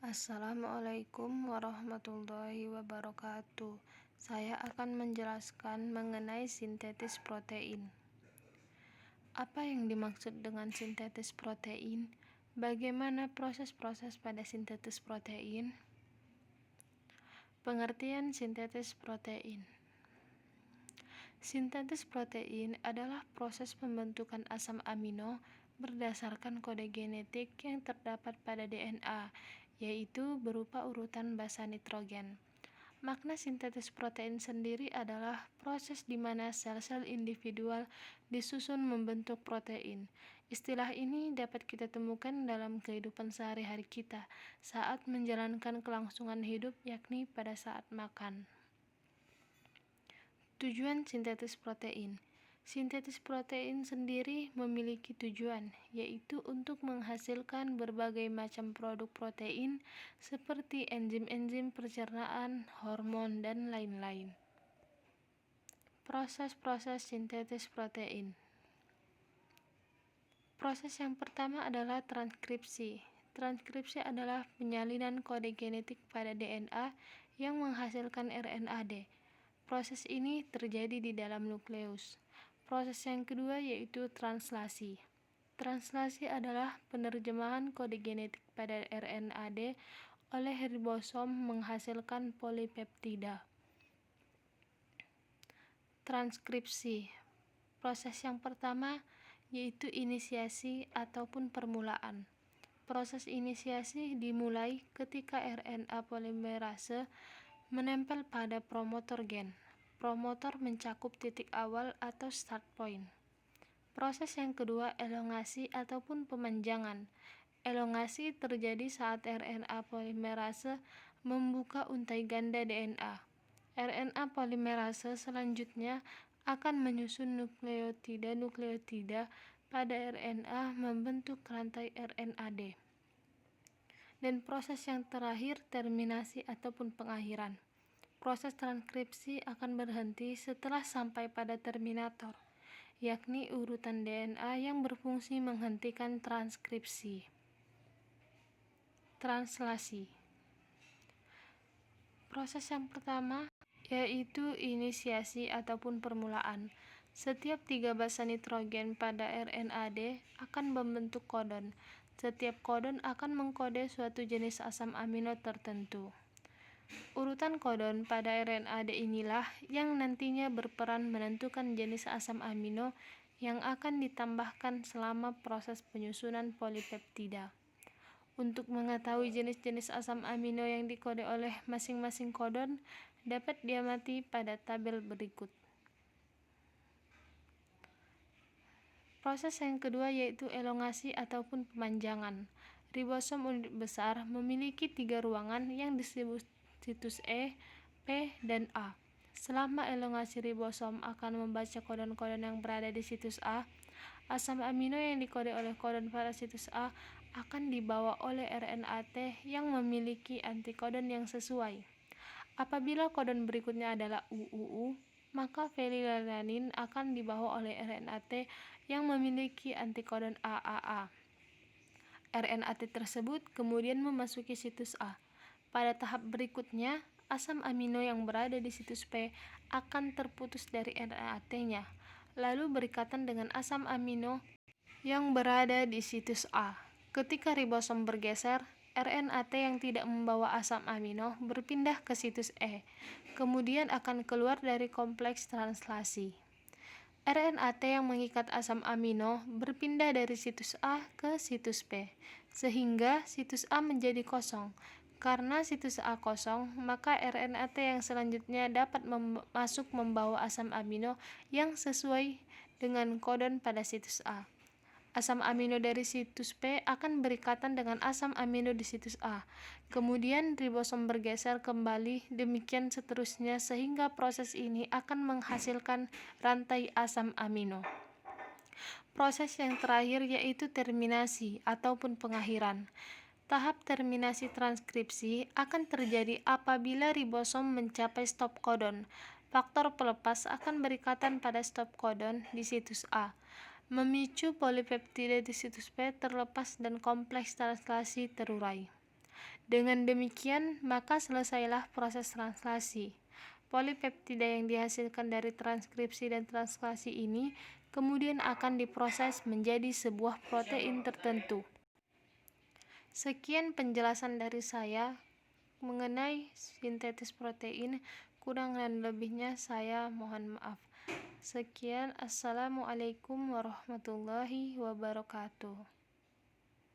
Assalamualaikum warahmatullahi wabarakatuh. Saya akan menjelaskan mengenai sintetis protein. Apa yang dimaksud dengan sintetis protein? Bagaimana proses-proses pada sintetis protein? Pengertian sintetis protein. Sintetis protein adalah proses pembentukan asam amino berdasarkan kode genetik yang terdapat pada DNA, yaitu berupa urutan basa nitrogen. Makna sintetis protein sendiri adalah proses di mana sel-sel individual disusun membentuk protein. Istilah ini dapat kita temukan dalam kehidupan sehari-hari kita saat menjalankan kelangsungan hidup, yakni pada saat makan. Tujuan sintetis protein. Sintetis protein sendiri memiliki tujuan, yaitu untuk menghasilkan berbagai macam produk protein seperti enzim-enzim pencernaan, hormon, dan lain-lain. Proses-proses sintetis protein. Proses yang pertama adalah transkripsi. Transkripsi adalah penyalinan kode genetik pada DNA yang menghasilkan RNA-D. Proses ini terjadi di dalam nukleus. Proses yang kedua yaitu translasi. Translasi adalah penerjemahan kode genetik pada RNA-D oleh ribosom menghasilkan polipeptida. Transkripsi. Proses yang pertama yaitu inisiasi ataupun permulaan. Proses inisiasi dimulai ketika RNA polimerase menempel pada promotor gen. Promotor mencakup titik awal atau start point. Proses yang kedua elongasi ataupun pemanjangan. Elongasi terjadi saat RNA polimerase membuka untai ganda DNA. RNA polimerase selanjutnya akan menyusun nukleotida pada RNA membentuk rantai RNA-D. Dan proses yang terakhir terminasi ataupun pengakhiran. Proses transkripsi akan berhenti setelah sampai pada terminator, yakni urutan DNA yang berfungsi menghentikan transkripsi. Translasi. Proses yang pertama yaitu inisiasi ataupun permulaan. Setiap 3 basa nitrogen pada RNA-D akan membentuk kodon. Setiap kodon akan mengkode suatu jenis asam amino tertentu. Urutan kodon pada RNA-D inilah yang nantinya berperan menentukan jenis asam amino yang akan ditambahkan selama proses penyusunan polipeptida. Untuk mengetahui jenis-jenis asam amino yang dikode oleh masing-masing kodon dapat diamati pada tabel berikut. Proses yang kedua yaitu elongasi ataupun pemanjangan. Ribosom unit besar memiliki 3 ruangan yang disebut situs E, P, dan A. Selama elongasi ribosom akan membaca kodon-kodon yang berada di situs A. Asam amino yang dikode oleh kodon pada situs A akan dibawa oleh RNA-T yang memiliki antikodon yang sesuai. Apabila kodon berikutnya adalah UUU, maka fenilalanin akan dibawa oleh RNA-T yang memiliki antikodon AAA. RNA-T tersebut kemudian memasuki situs A. Pada tahap berikutnya, asam amino yang berada di situs P akan terputus dari RNA-T-nya, lalu berikatan dengan asam amino yang berada di situs A. Ketika ribosom bergeser, RNA-T yang tidak membawa asam amino berpindah ke situs E, kemudian akan keluar dari kompleks translasi. RNA-T yang mengikat asam amino berpindah dari situs A ke situs P, sehingga situs A menjadi kosong. Karena situs A kosong, maka RNA-T yang selanjutnya dapat masuk membawa asam amino yang sesuai dengan kodon pada situs A. Asam amino dari situs P akan berikatan dengan asam amino di situs A. Kemudian ribosom bergeser kembali, demikian seterusnya sehingga proses ini akan menghasilkan rantai asam amino. Proses yang terakhir yaitu terminasi ataupun pengakhiran. Tahap terminasi transkripsi akan terjadi apabila ribosom mencapai stop kodon. Faktor pelepas akan berikatan pada stop kodon di situs A, memicu polipeptida di situs P terlepas dan kompleks translasi terurai. Dengan demikian, maka selesailah proses translasi. Polipeptida yang dihasilkan dari transkripsi dan translasi ini kemudian akan diproses menjadi sebuah protein tertentu. Sekian penjelasan dari saya mengenai sintetis protein. Kurang dan lebihnya saya mohon maaf. Sekian, assalamualaikum warahmatullahi wabarakatuh.